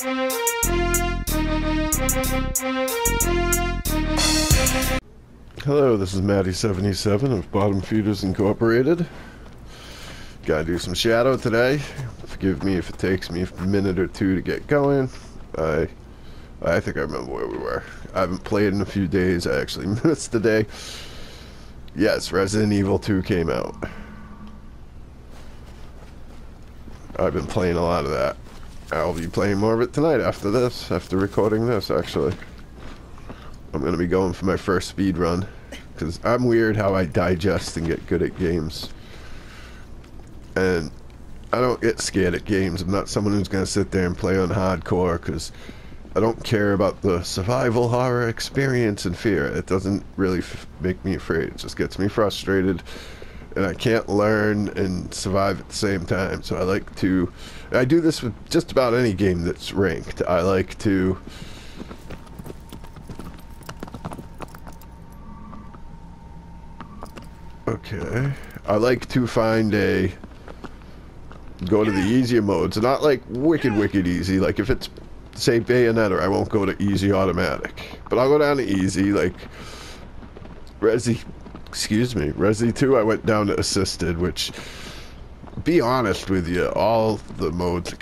Hello, this is Matty77 of Bottom Feeders Incorporated. Gotta do some shadow today. Forgive me if it takes me a minute or two to get going. I think I remember where we were. I haven't played in a few days. I actually missed the day. Yes, Resident Evil 2 came out. I've been playing a lot of that. I'll be playing more of it tonight after this, after recording this, actually. I'm going to be going for my first speed run, because I'm weird how I digest and get good at games. And I don't get scared at games. I'm not someone who's going to sit there and play on hardcore, because I don't care about the survival horror experience and fear. It doesn't really make me afraid. It just gets me frustrated, and I can't learn and survive at the same time. So I do this with just about any game that's ranked. I like to go to the easier modes, not like wicked easy. Like if it's, say, Bayonetta, I won't go to easy automatic, but I'll go down to easy. Like Resi 2, I went down to assisted, which, be honest with you, all the modes,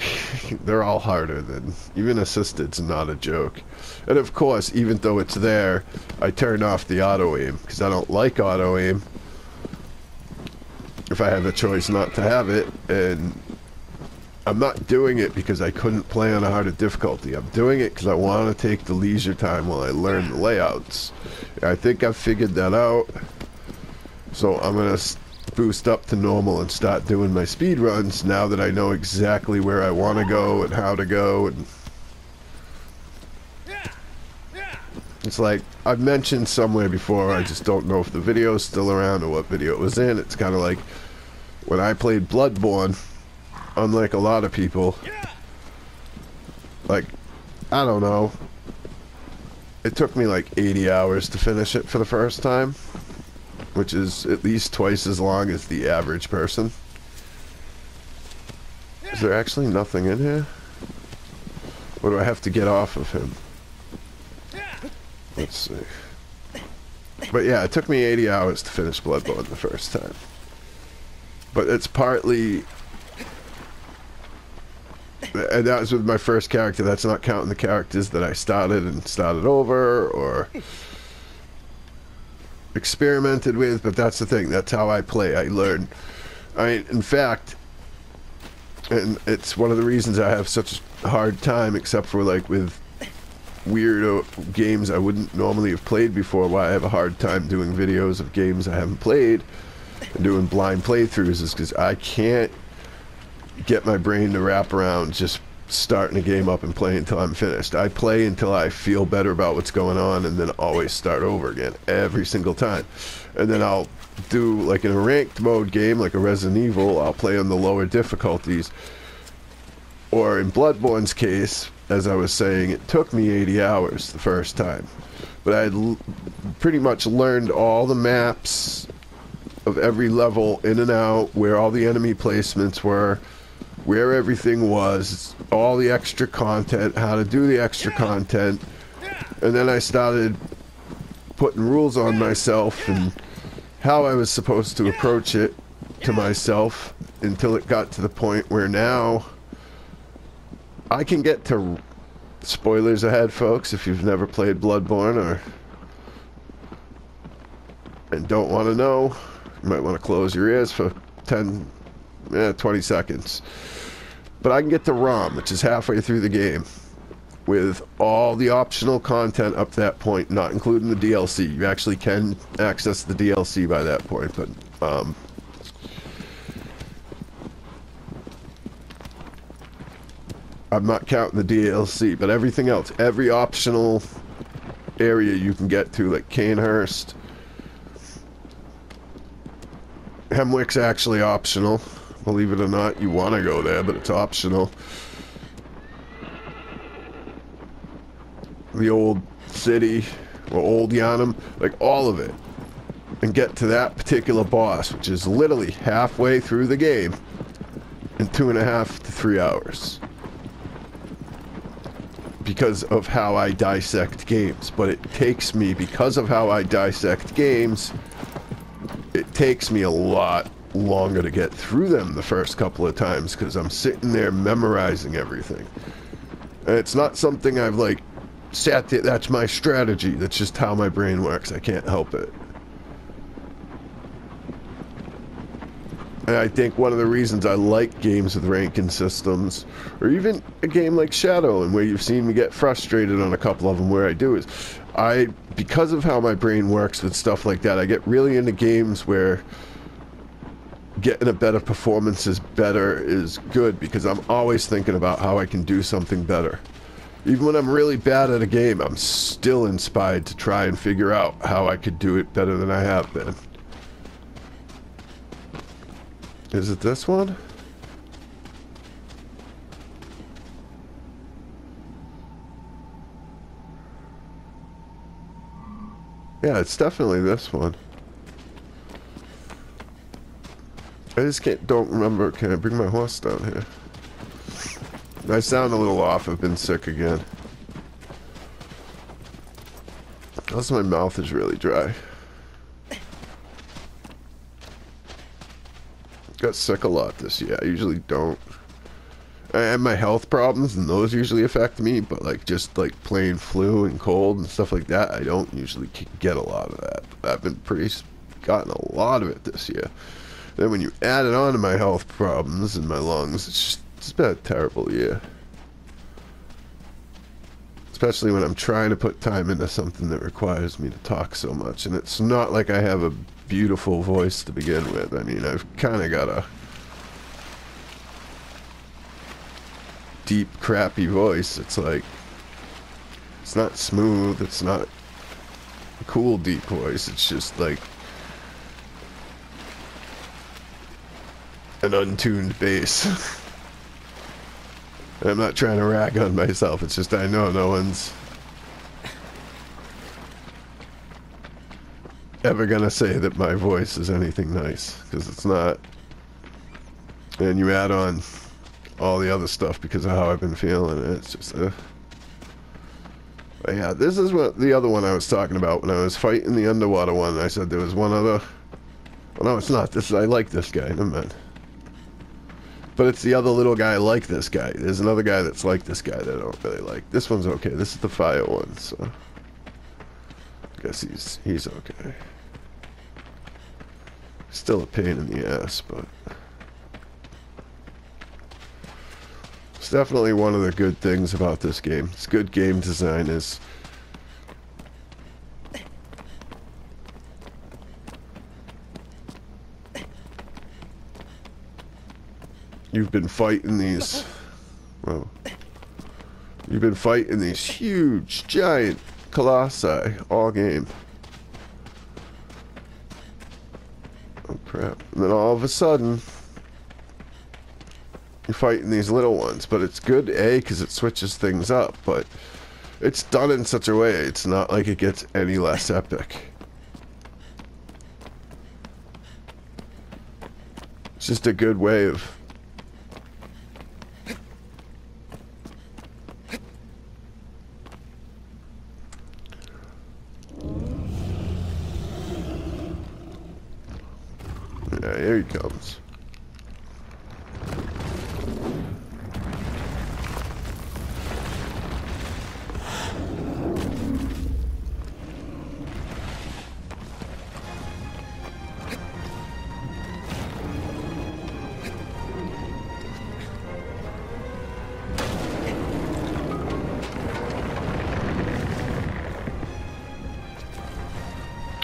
they're all harder than, even assisted's not a joke. And of course, even though it's there, I turn off the auto aim, because I don't like auto aim if I have a choice not to have it. And I'm not doing it because I couldn't play on a harder difficulty. I'm doing it because I want to take the leisure time while I learn the layouts. I think I've figured that out. So I'm going to boost up to normal and start doing my speed runs now that I know exactly where I want to go and how to go. And it's like I've mentioned somewhere before, I just don't know if the video's still around or what video it was in. It's kind of like when I played Bloodborne, unlike a lot of people, like, I don't know, it took me like 80 hours to finish it for the first time, which is at least twice as long as the average person. Is there actually nothing in here? Or do I have to get off of him? Let's see. But yeah, it took me 80 hours to finish Bloodborne the first time. But it's partly, and that was with my first character. That's not counting the characters that I started over or experimented with. But that's the thing. That's how I play. I learn. In fact, and it's one of the reasons I have such a hard time, except for like with weirdo games I wouldn't normally have played before, why I have a hard time doing videos of games I haven't played and doing blind playthroughs, is because I can't get my brain to wrap around just starting a game up and playing until I'm finished. I play until I feel better about what's going on, and then always start over again every single time. And then I'll do, like in a ranked mode game like a Resident Evil, I'll play on the lower difficulties. Or in Bloodborne's case, as I was saying, it took me 80 hours the first time. But I had pretty much learned all the maps of every level in and out, where all the enemy placements were, where everything was, all the extra content, how to do the extra content. And then I started putting rules on myself and how I was supposed to approach it to myself, until it got to the point where now I can get to, spoilers ahead folks, if you've never played Bloodborne and don't want to know, you might want to close your ears for 20 seconds. But I can get to ROM, which is halfway through the game, with all the optional content up to that point, not including the DLC. You actually can access the DLC by that point, but I'm not counting the DLC, but everything else, every optional area you can get to, like Canehurst. Hemwick's actually optional. Believe it or not, you want to go there, but it's optional. The old city, or Old Yharnam, like all of it. And get to that particular boss, which is literally halfway through the game in 2.5 to 3 hours. because of how I dissect games. But it takes me, because of how I dissect games, it takes me a lot longer to get through them the first couple of times because I'm sitting there memorizing everything. And it's not something I've like sat there, that's my strategy, that's just how my brain works. I can't help it. And I think one of the reasons I like games with ranking systems, or even a game like Shadow, and where you've seen me get frustrated on a couple of them where I do, is because of how my brain works with stuff like that, I get really into games where getting a better performance is good, because I'm always thinking about how I can do something better. Even when I'm really bad at a game, I'm still inspired to try and figure out how I could do it better than I have been. Is it this one? Yeah, it's definitely this one. I just don't remember. Can I bring my horse down here? I sound a little off. I've been sick again. Also, my mouth is really dry. Got sick a lot this year. I usually don't. I have my health problems, and those usually affect me, but like just like plain flu and cold and stuff like that, I don't usually get a lot of that. I've been gotten a lot of it this year. Then when you add it on to my health problems and my lungs, it's been a terrible year. Especially when I'm trying to put time into something that requires me to talk so much, and it's not like I have a beautiful voice to begin with. I mean, I've kind of got a deep, crappy voice. It's like, it's not smooth, it's not a cool, deep voice. It's just like an untuned bass. I'm not trying to rag on myself, it's just I know no one's ever gonna say that my voice is anything nice, because it's not. And you add on all the other stuff because of how I've been feeling, and it's just but yeah, this is what the other one I was talking about when I was fighting the underwater one. I said there was one other. Well, no, it's not. I like this guy. Never mind. But it's the other little guy like this guy. There's another guy that's like this guy that I don't really like. This one's okay. This is the fire one, so I guess he's okay. Still a pain in the ass, but it's definitely one of the good things about this game. It's good game design is you've been fighting these huge, giant colossi all game. Oh crap. And then all of a sudden you're fighting these little ones, but it's good, A, because it switches things up, but it's done in such a way it's not like it gets any less epic. It's just a good way of yeah, here he comes.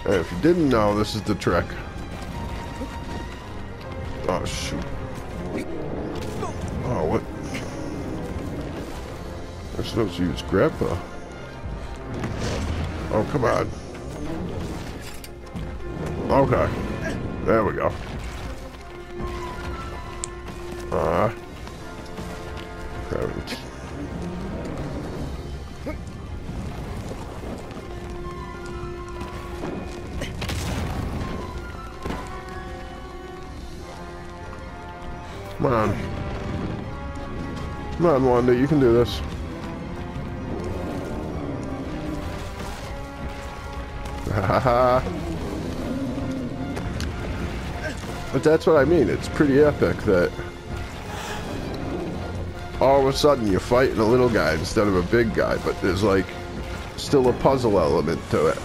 If you didn't know, this is the trick. Oh, shoot. Oh, what? I'm supposed to use grandpa. Oh, come on. Okay. There we go. Crap. Come on. Come on, Wanda, you can do this. Haha. But that's what I mean. It's pretty epic that all of a sudden you're fighting a little guy instead of a big guy, but there's like still a puzzle element to it.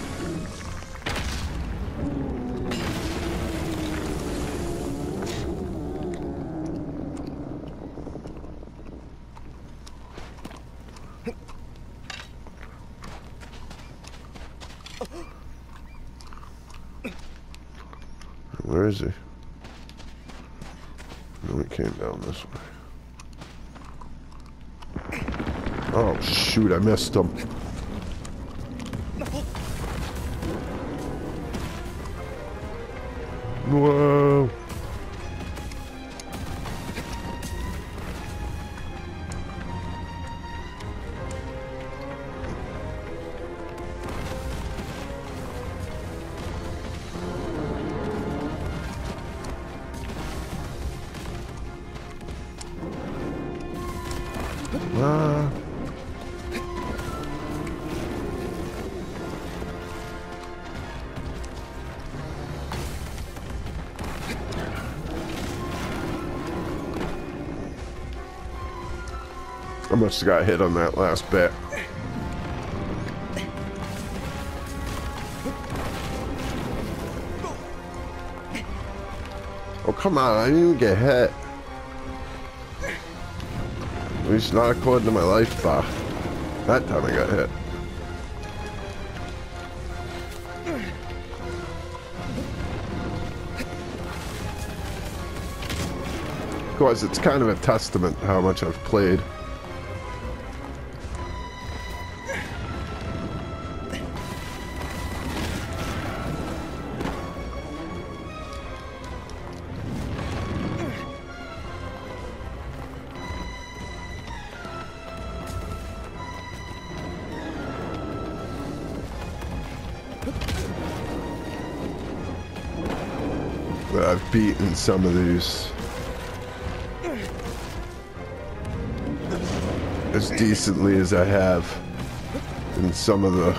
Where is he? No, he came down this way. Oh, shoot, I missed him. Whoa. I must have got hit on that last bit. Oh, come on, I didn't even get hit. At least not according to my life bar. That time I got hit. Of course, it's kind of a testament to how much I've played. But I've beaten some of these as decently as I have in some of the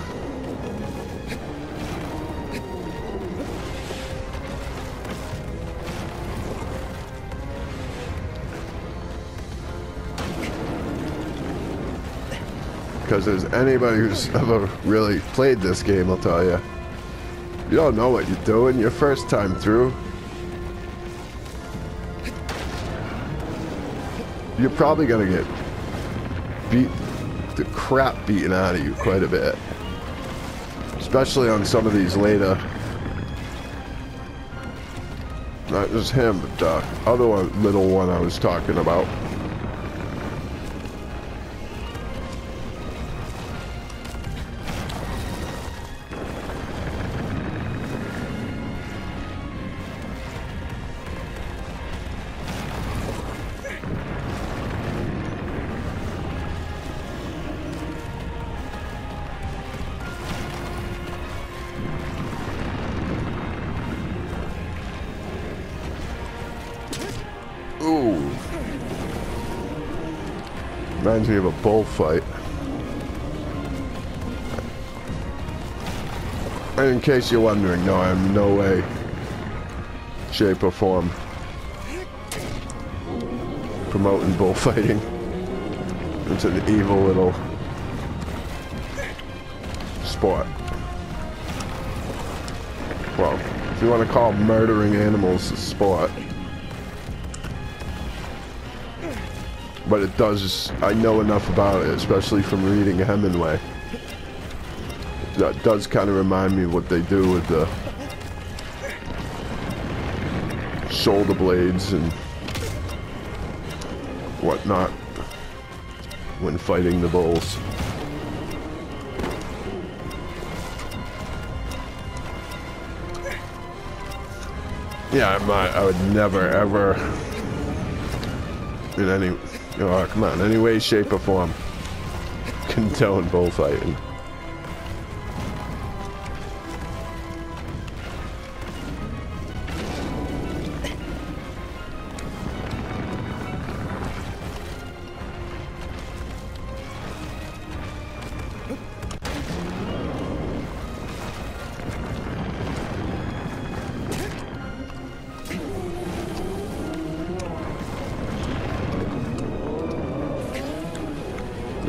because there's anybody who's ever really played this game will tell you, you don't know what you're doing your first time through. You're probably gonna get the crap beaten out of you quite a bit, especially on some of these later. Not just him, but the other one, little one I was talking about. Ooh. Reminds me of a bullfight. And in case you're wondering, no, I'm in no way, shape, or form promoting bullfighting. It's an evil little sport. Well, if you want to call murdering animals a sport. But it does, I know enough about it, especially from reading Hemingway. That does kind of remind me of what they do with the shoulder blades and whatnot when fighting the bulls. Yeah, I would never, ever, in any, oh, come on, any way, shape, or form, condone bullfighting.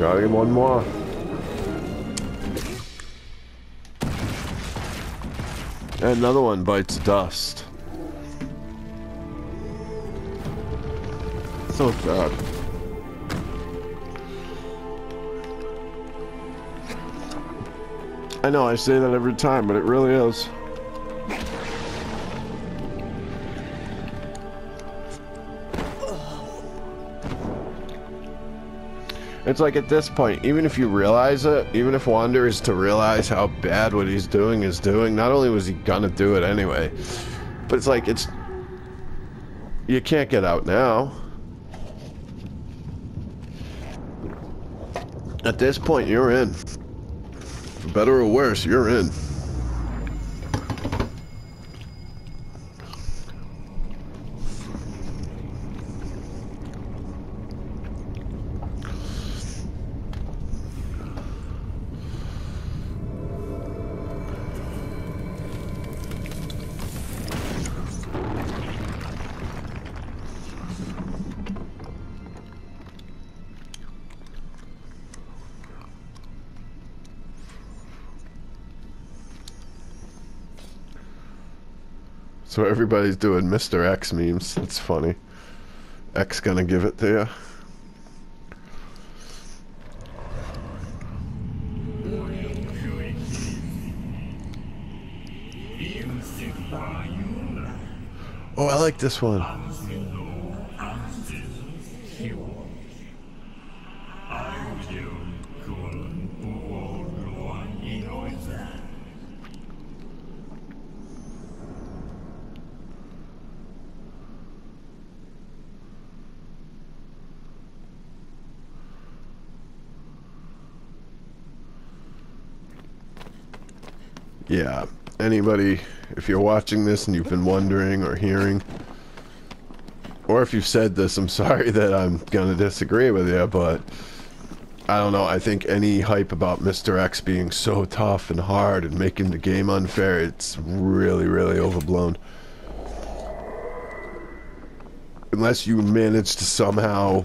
Gotta get one more. And another one bites dust. So bad. I know I say that every time, but it really is. It's like at this point, even if you realize it, even if Wander is to realize how bad what he's doing is doing, not only was he gonna do it anyway, but it's like, you can't get out now. At this point, you're in. For better or worse, you're in. So everybody's doing Mr. X memes. It's funny. X gonna give it to you. Oh, I like this one. Yeah, anybody, if you're watching this and you've been wondering or hearing, or if you've said this, I'm sorry that I'm gonna disagree with you, but I don't know, I think any hype about Mr. X being so tough and hard and making the game unfair, it's really, really overblown. Unless you manage to somehow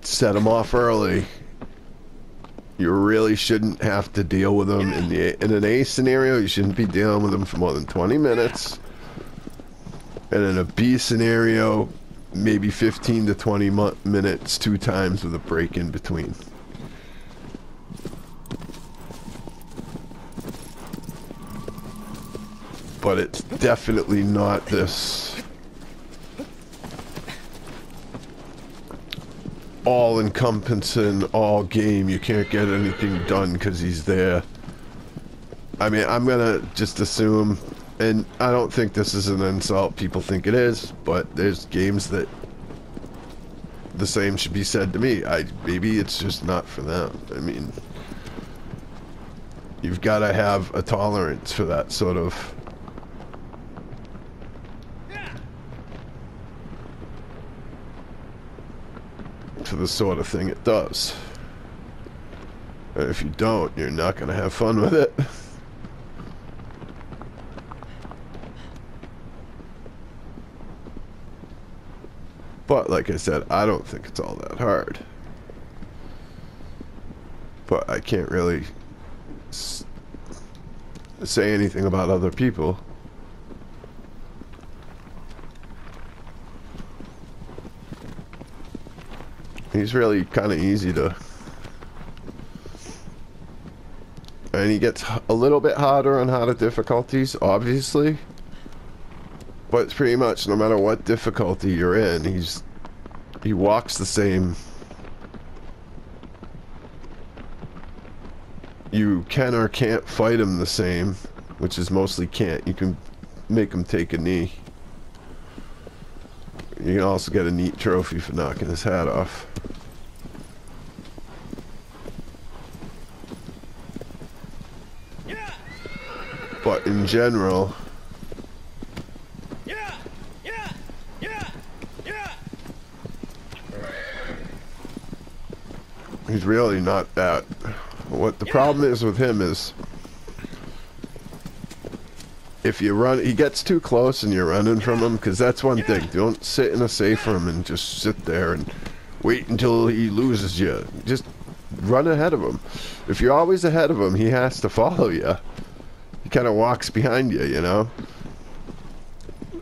set him off early, you really shouldn't have to deal with them in an A scenario. You shouldn't be dealing with them for more than 20 minutes. And in a B scenario, maybe 15 to 20 minutes 2 times with a break in between. But it's definitely not this all-encompassing, all game, you can't get anything done because he's there. I mean, I'm gonna just assume, and I don't think this is an insult, people think it is, but there's games that the same should be said to me. Maybe it's just not for them. I mean, you've got to have a tolerance for that sort of to the sort of thing it does. And if you don't, you're not going to have fun with it. But like I said, I don't think it's all that hard. But I can't really say anything about other people. He's really kind of easy to... And he gets a little bit harder on harder difficulties, obviously. But it's pretty much no matter what difficulty you're in, he walks the same. You can or can't fight him the same, which is mostly can't. You can make him take a knee. You can also get a neat trophy for knocking his hat off. But in general, he's really not that. What the problem is with him is, if you run, he gets too close and you're running from him, because that's one thing. Don't sit in a safe room and just sit there and wait until he loses you. Just run ahead of him. If you're always ahead of him, he has to follow you. He kind of walks behind you, you know?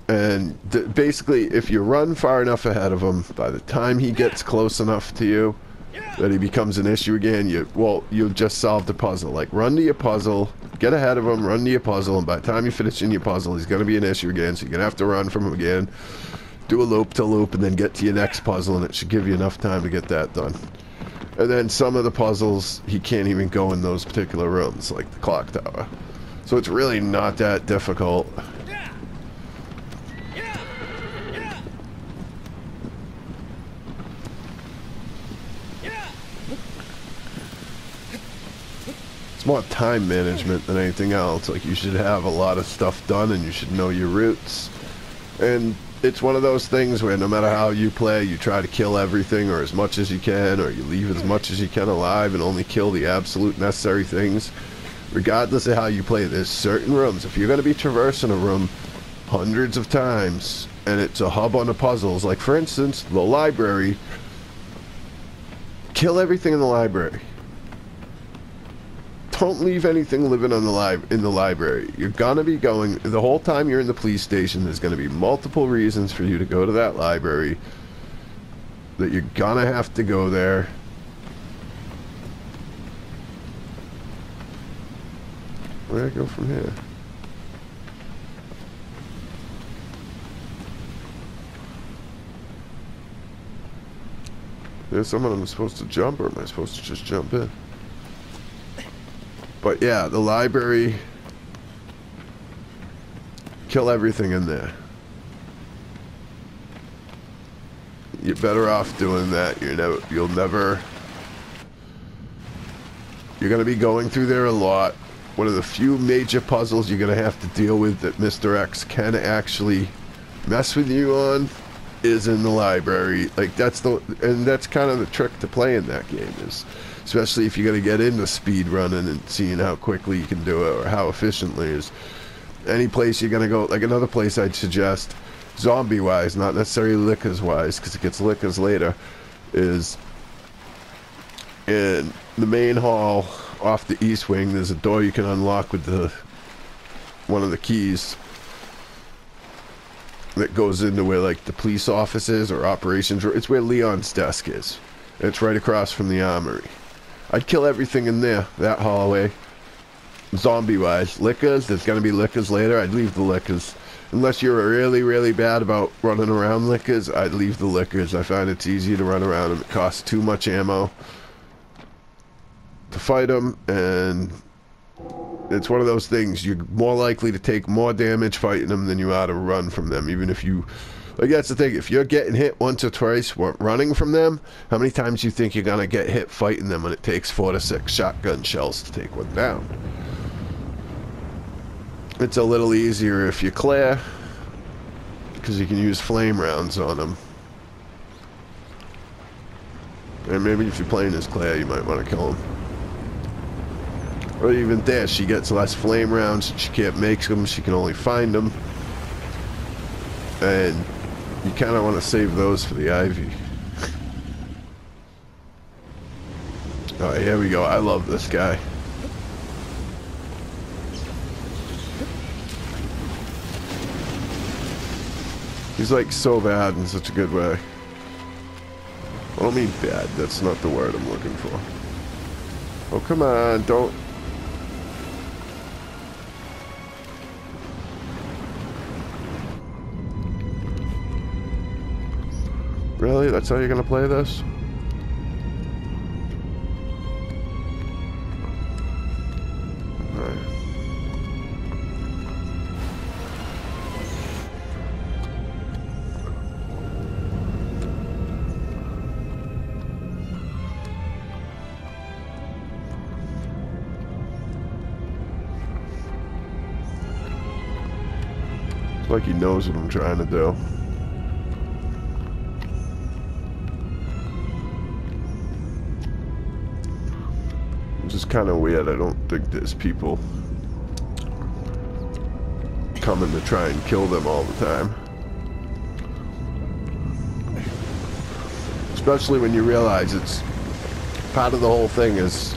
And basically, if you run far enough ahead of him, by the time he gets close enough to you that he becomes an issue again, you'll just solve the puzzle. Like, run to your puzzle, get ahead of him, run to your puzzle, and by the time you finish in your puzzle, he's going to be an issue again, so you're going to have to run from him again, do a loop to loop, and then get to your next puzzle, and it should give you enough time to get that done. And then some of the puzzles, he can't even go in those particular rooms, like the clock tower. So it's really not that difficult. It's more time management than anything else. Like, you should have a lot of stuff done and you should know your routes. And it's one of those things where no matter how you play, you try to kill everything or as much as you can, or you leave as much as you can alive and only kill the absolute necessary things. Regardless of how you play, there's certain rooms. If you're going to be traversing a room hundreds of times and it's a hub on the puzzles, like for instance, the library, kill everything in the library. Don't leave anything living on in the library. You're gonna be going the whole time you're in the police station. There's gonna be multiple reasons for you to go to that library. That you're gonna have to go there. Where do I go from here? There's someone I'm supposed to jump, or am I supposed to just jump in? But yeah, the library, kill everything in there. You're better off doing that. You're gonna be going through there a lot. One of the few major puzzles you're gonna have to deal with that Mr. X can actually mess with you on is in the library. Like, that's kind of the trick to playing that game, is especially if you're going to get into speed running and seeing how quickly you can do it or how efficiently, is any place you're going to go. Like, another place I'd suggest, zombie wise, not necessarily liquors wise, because it gets liquors later, is in the main hall off the east wing. There's a door you can unlock with one of the keys that goes into where, like, the police offices or operations. It's where Leon's desk is. It's right across from the armory. I'd kill everything in there, that hallway. Zombie-wise. Liquors, there's gonna be liquors later. I'd leave the liquors. Unless you're really, really bad about running around liquors, I'd leave the liquors. I find it's easy to run around them. It costs too much ammo to fight them, and it's one of those things. You're more likely to take more damage fighting them than you are to run from them. Even if you... Like, that's the thing. If you're getting hit once or twice running from them, how many times do you think you're going to get hit fighting them when it takes 4 to 6 shotgun shells to take one down? It's a little easier if you clear, because you can use flame rounds on them. And maybe if you're playing as Claire, you might want to kill him. Or even there, she gets less flame rounds. She can't make them. She can only find them. And you kind of want to save those for the Ivy. Oh, here we go. I love this guy. He's like so bad in such a good way. I don't mean bad. That's not the word I'm looking for. Oh, come on. Don't... Really? That's how you're gonna play this? Alright. It's like he knows what I'm trying to do. Which is kind of weird. I don't think there's people coming to try and kill them all the time. Especially when you realize it's part of the whole thing is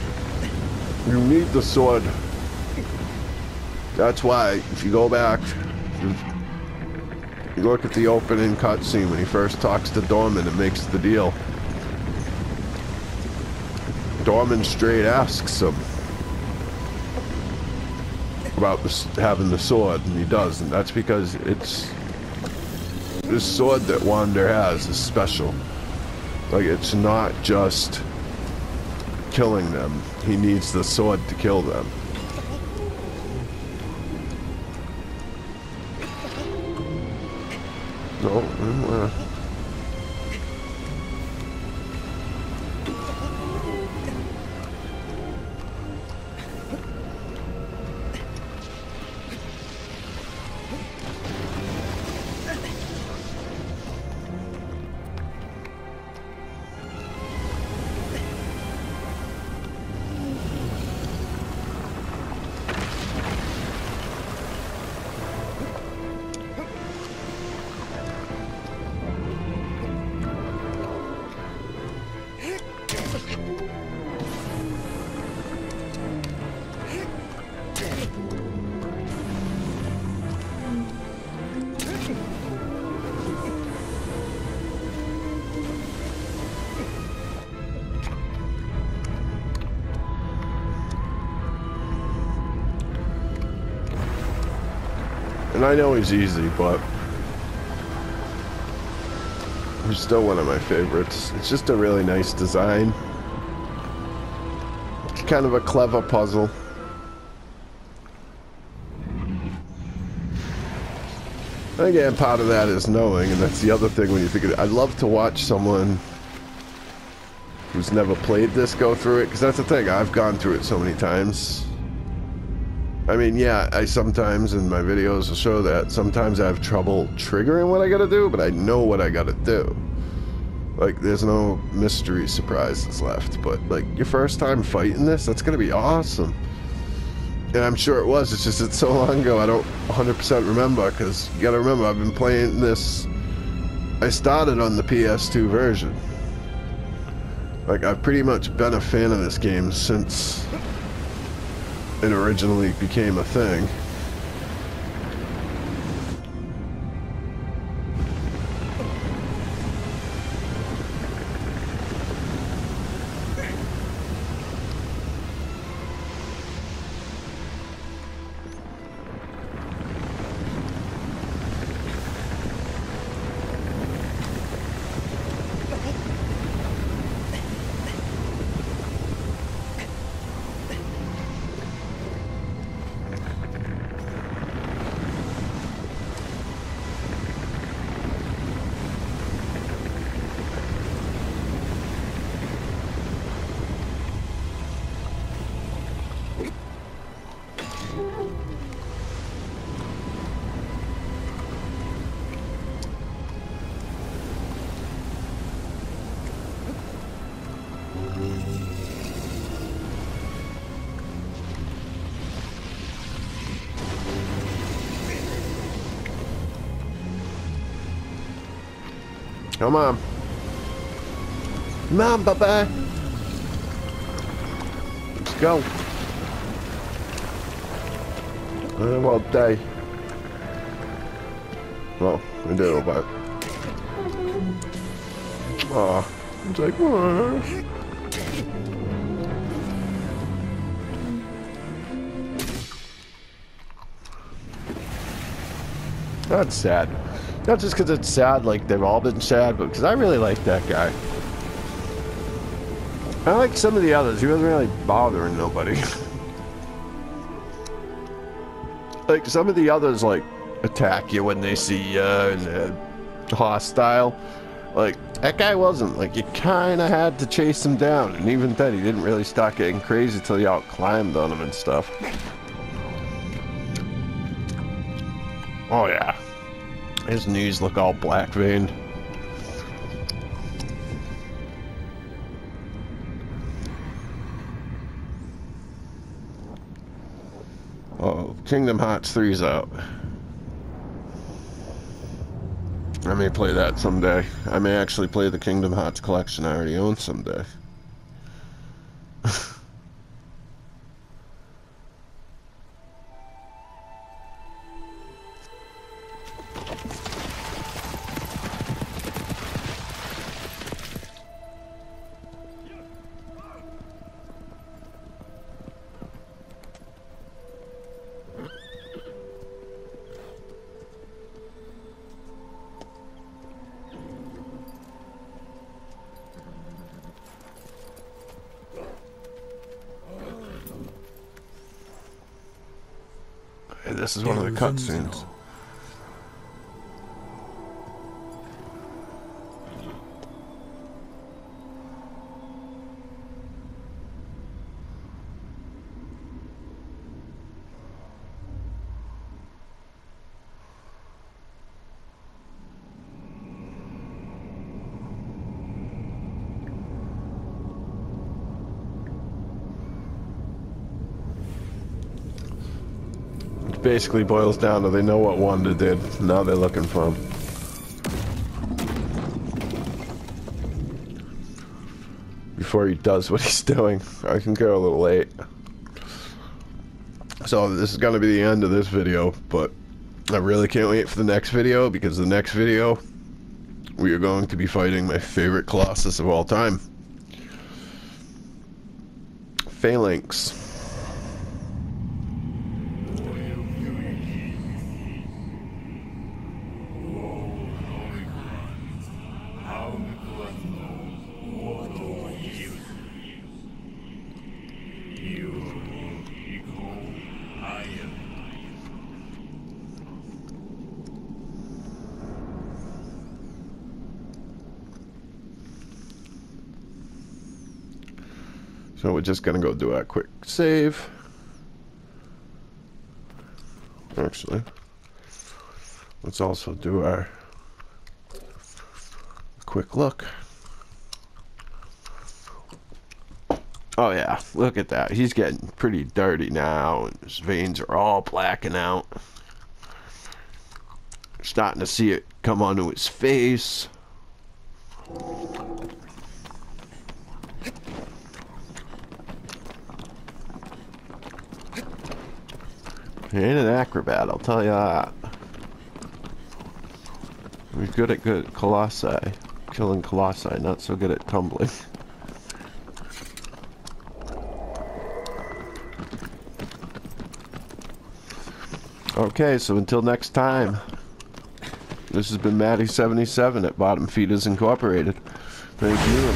you need the sword. That's why, if you go back, you look at the opening cutscene when he first talks to Dorman and makes the deal. Dorman straight asks him about having the sword, and he does, and that's because it's this sword that Wander has is special. Like, it's not just killing them. He needs the sword to kill them. No, and I know he's easy, but he's still one of my favorites. It's just a really nice design. It's kind of a clever puzzle. And again, part of that is knowing, and that's the other thing when you think of it. I'd love to watch someone who's never played this go through it, because that's the thing, I've gone through it so many times. I mean, yeah, I sometimes, in my videos will show that, sometimes I have trouble triggering what I gotta do, but I know what I gotta do. Like, there's no mystery surprises left, but, like, your first time fighting this, that's gonna be awesome. And I'm sure it was, it's just, it's so long ago, I don't 100% remember, because you gotta remember, I've been playing this, I started on the PS2 version. Like, I've pretty much been a fan of this game since it originally became a thing. Come on. Come on, Baba. Let's go. Well, day. Well, we do, but... Oh, it's like, oh. That's sad. Not just because it's sad, like they've all been sad, but because I really like that guy. I like some of the others. He wasn't really bothering nobody. Like some of the others, like attack you when they see you and they're hostile. Like that guy wasn't. Like you kind of had to chase him down, and even then, he didn't really start getting crazy till you out climbed on him and stuff. Oh yeah. His knees look all black veined. Oh, Kingdom Hearts 3's out. I may play that someday. I may actually play the Kingdom Hearts collection I already own someday. This is one of the cutscenes. Basically boils down to they know what Wanda did. Now they're looking for him. Before he does what he's doing. I can go a little late. So this is going to be the end of this video, but I really can't wait for the next video, because the next video we are going to be fighting my favorite Colossus of all time. Phalanx. So we're just gonna go do our quick save. Actually, let's also do our quick look. Oh yeah, look at that. He's getting pretty dirty now, and his veins are all blacking out. Starting to see it come onto his face. He ain't an acrobat, I'll tell you that. He's good at colossi. Killing colossi, not so good at tumbling. Okay, so until next time, this has been Matty77 at Bottom Feeders Incorporated. Thank you.